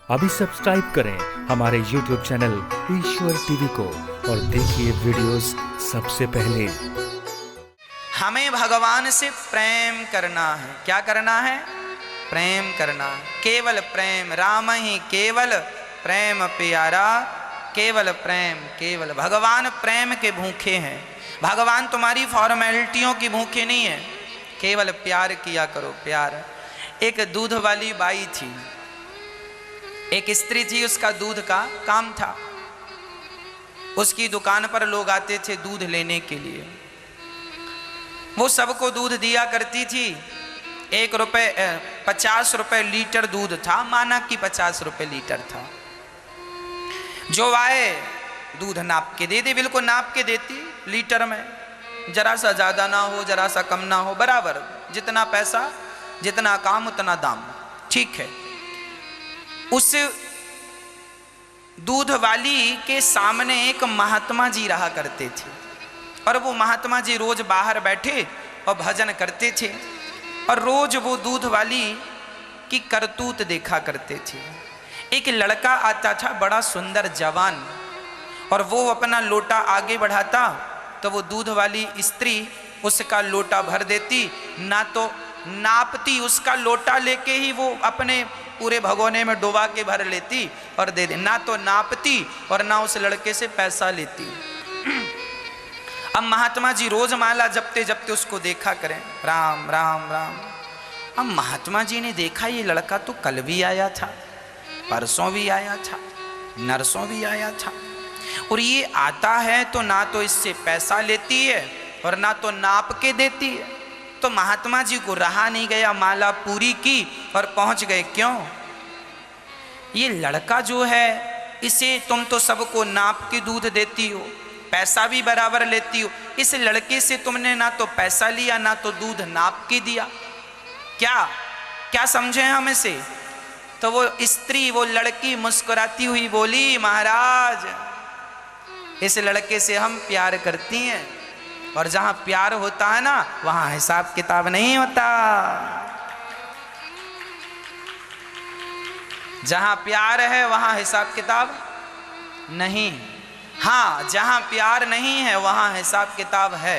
अभी सब्सक्राइब करें हमारे YouTube चैनल ईश्वर टीवी को और देखिए वीडियोस सबसे पहले। हमें भगवान से प्रेम करना है। क्या करना है? प्रेम करना है। केवल प्रेम, राम ही केवल प्रेम प्यारा, केवल प्रेम, केवल भगवान प्रेम के भूखे हैं। भगवान तुम्हारी फॉर्मेलिटियों की भूखे नहीं है, केवल प्यार किया करो, प्यार। एक दूध वाली बाई थी, एक स्त्री थी, उसका दूध का काम था। उसकी दुकान पर लोग आते थे दूध लेने के लिए। वो सबको दूध दिया करती थी। 50 रुपए लीटर दूध था, माना कि 50 रुपए लीटर था। जो आए दूध नाप के दे दे, बिल्कुल नाप के देती लीटर में, जरा सा ज्यादा ना हो जरा सा कम ना हो, बराबर, जितना पैसा जितना काम उतना दाम, ठीक है। उस दूध वाली के सामने एक महात्मा जी रहा करते थे, और वो महात्मा जी रोज बाहर बैठे और भजन करते थे, और रोज वो दूध वाली की करतूत देखा करते थे। एक लड़का आता था, बड़ा सुंदर जवान, और वो अपना लोटा आगे बढ़ाता तो वो दूध वाली स्त्री उसका लोटा भर देती, ना तो नापती, उसका लोटा लेके ही वो अपने पूरे भगोने में डुबा के भर लेती और दे दे, ना तो नापती और ना उस लड़के से पैसा लेती। अब महात्मा जी रोज माला जपते जपते उसको देखा करें, राम राम राम। अब महात्मा जी ने देखा ये लड़का तो कल भी आया था, परसों भी आया था, नरसों भी आया था, और ये आता है तो ना तो इससे पैसा लेती है और ना तो नाप के देती है। तो महात्मा जी को रहा नहीं गया, माला पूरी की और पहुंच गए। क्यों? ये लड़का जो है, इसे तुम तो सबको नाप के दूध देती हो, पैसा भी बराबर लेती हो, इस लड़के से तुमने ना तो पैसा लिया ना तो दूध नाप के दिया। क्या क्या समझे हम इसे? तो वो स्त्री, वो लड़की मुस्कुराती हुई बोली, महाराज इस लड़के से हम प्यार करती हैं, और जहां प्यार होता है ना वहां हिसाब किताब नहीं होता। जहां प्यार है वहां हिसाब किताब नहीं। हाँ, जहां प्यार नहीं है वहां हिसाब किताब है।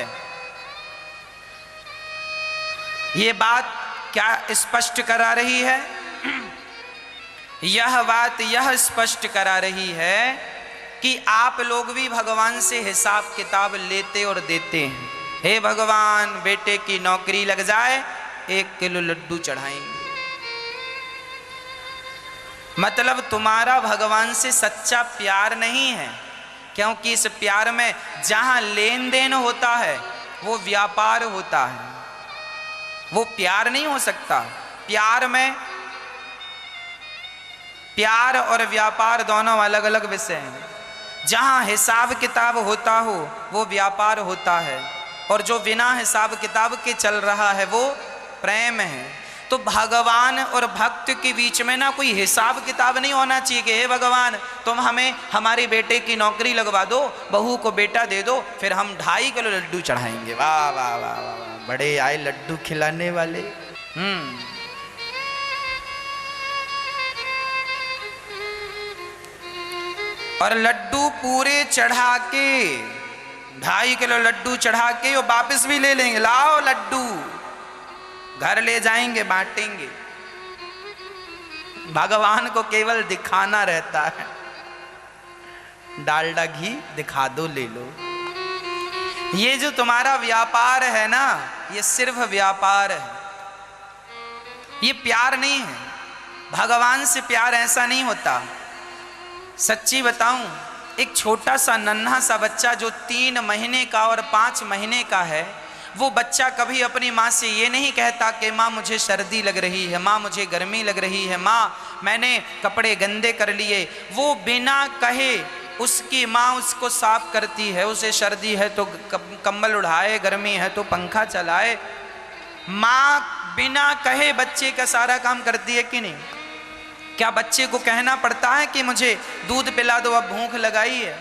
ये बात क्या स्पष्ट करा रही है? यह बात यह स्पष्ट करा रही है कि आप लोग भी भगवान से हिसाब किताब लेते और देते हैं। हे भगवान, बेटे की नौकरी लग जाए 1 किलो लड्डू चढ़ाएंगे। मतलब तुम्हारा भगवान से सच्चा प्यार नहीं है, क्योंकि इस प्यार में जहां लेन देन होता है वो व्यापार होता है, वो प्यार नहीं हो सकता। प्यार में प्यार और व्यापार दोनों अलग अलग विषय हैं। जहां हिसाब किताब होता हो वो व्यापार होता है, और जो बिना हिसाब किताब के चल रहा है वो प्रेम है। तो भगवान और भक्त के बीच में ना कोई हिसाब किताब नहीं होना चाहिए कि हे भगवान तुम हमें हमारे बेटे की नौकरी लगवा दो, बहू को बेटा दे दो, फिर हम 2.5 किलो लड्डू चढ़ाएंगे। वाह वाह वाह वाह, बड़े आए लड्डू खिलाने वाले। और लड्डू पूरे चढ़ा के, 2.5 किलो लड्डू चढ़ा के वो वापस भी ले लेंगे, लाओ लड्डू, घर ले जाएंगे, बांटेंगे। भगवान को केवल दिखाना रहता है, डालडा घी दिखा दो, ले लो। ये जो तुम्हारा व्यापार है ना, ये सिर्फ व्यापार है, ये प्यार नहीं है। भगवान से प्यार ऐसा नहीं होता। सच्ची बताऊं, एक छोटा सा नन्हा सा बच्चा जो 3 महीने का और 5 महीने का है, वो बच्चा कभी अपनी माँ से ये नहीं कहता कि माँ मुझे सर्दी लग रही है, माँ मुझे गर्मी लग रही है, माँ मैंने कपड़े गंदे कर लिए। वो बिना कहे उसकी माँ उसको साफ करती है, उसे सर्दी है तो कंबल उड़ाए, गर्मी है तो पंखा चलाए। माँ बिना कहे बच्चे का सारा काम करती है कि नहीं? क्या बच्चे को कहना पड़ता है कि मुझे दूध पिला दो, अब भूख लगाई है?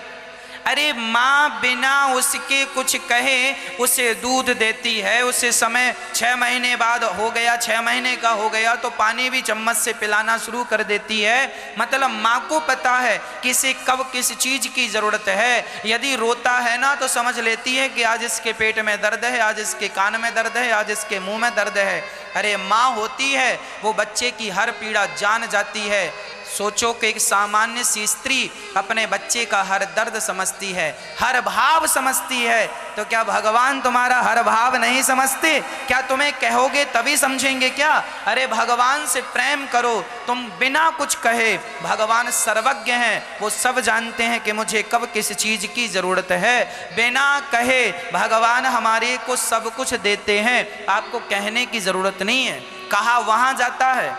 अरे माँ बिना उसके कुछ कहे उसे दूध देती है, उसे समय 6 महीने बाद हो गया, 6 महीने का हो गया तो पानी भी चम्मच से पिलाना शुरू कर देती है। मतलब माँ को पता है कि इसे कब किस चीज़ की ज़रूरत है। यदि रोता है ना तो समझ लेती है कि आज इसके पेट में दर्द है, आज इसके कान में दर्द है, आज इसके मुंह में दर्द है। अरे माँ होती है वो बच्चे की हर पीड़ा जान जाती है। सोचो कि एक सामान्य सी स्त्री अपने बच्चे का हर दर्द समझती है, हर भाव समझती है, तो क्या भगवान तुम्हारा हर भाव नहीं समझते? क्या तुम्हें कहोगे तभी समझेंगे क्या? अरे भगवान से प्रेम करो, तुम बिना कुछ कहे। भगवान सर्वज्ञ हैं, वो सब जानते हैं कि मुझे कब किस चीज़ की ज़रूरत है। बिना कहे भगवान हमारे को सब कुछ देते हैं, आपको कहने की ज़रूरत नहीं है। कहा वहाँ जाता है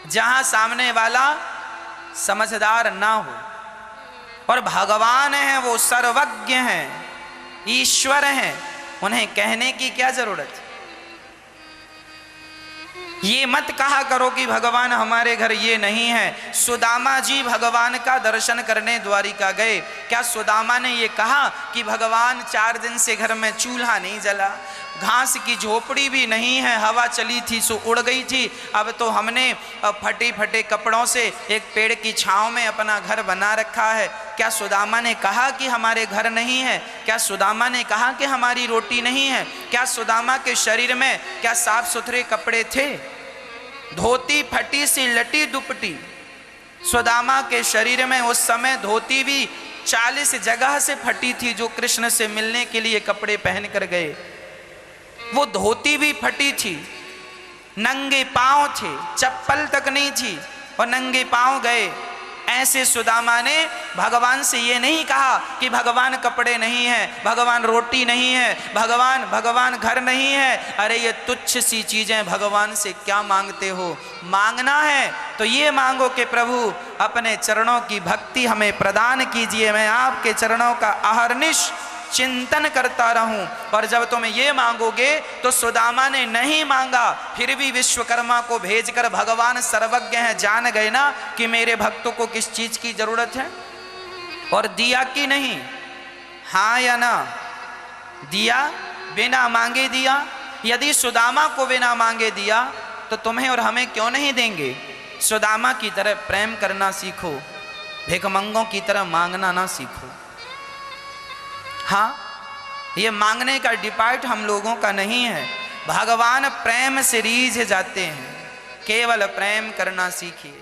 जहां सामने वाला समझदार ना हो। और भगवान हैं वो सर्वज्ञ हैं, ईश्वर हैं, उन्हें कहने की क्या जरूरत। ये मत कहा करो कि भगवान हमारे घर ये नहीं है। सुदामा जी भगवान का दर्शन करने द्वारिका गए। क्या सुदामा ने ये कहा कि भगवान 4 दिन से घर में चूल्हा नहीं जला, घास की झोपड़ी भी नहीं है, हवा चली थी सो उड़ गई थी, अब तो हमने फटे फटे कपड़ों से एक पेड़ की छांव में अपना घर बना रखा है। क्या सुदामा ने कहा कि हमारे घर नहीं है? क्या सुदामा ने कहा कि हमारी रोटी नहीं है? क्या सुदामा के शरीर में क्या साफ सुथरे कपड़े थे? धोती फटी सी लटी दुपटी। सुदामा के शरीर में उस समय धोती भी 40 जगह से फटी थी। जो कृष्ण से मिलने के लिए कपड़े पहन कर गए वो धोती भी फटी थी, नंगे पांव थे, चप्पल तक नहीं थी और नंगे पांव गए। ऐसे सुदामा ने भगवान से ये नहीं कहा कि भगवान कपड़े नहीं है, भगवान रोटी नहीं है, भगवान घर नहीं है। अरे ये तुच्छ सी चीजें भगवान से क्या मांगते हो? मांगना है तो ये मांगो कि प्रभु अपने चरणों की भक्ति हमें प्रदान कीजिए, मैं आपके चरणों का अहर्निश चिंतन करता रहूं। और जब तुम ये मांगोगे तो सुदामा ने नहीं मांगा, फिर भी विश्वकर्मा को भेजकर भगवान सर्वज्ञ हैं, जान गए ना कि मेरे भक्तों को किस चीज की जरूरत है। और दिया कि नहीं? हाँ या ना? दिया, बिना मांगे दिया। यदि सुदामा को बिना मांगे दिया तो तुम्हें और हमें क्यों नहीं देंगे? सुदामा की तरह प्रेम करना सीखो, भिखमंगों की तरह मांगना ना सीखो। हाँ, ये मांगने का डिपार्ट हम लोगों का नहीं है। भगवान प्रेम से रीझ जाते हैं, केवल प्रेम करना सीखिए।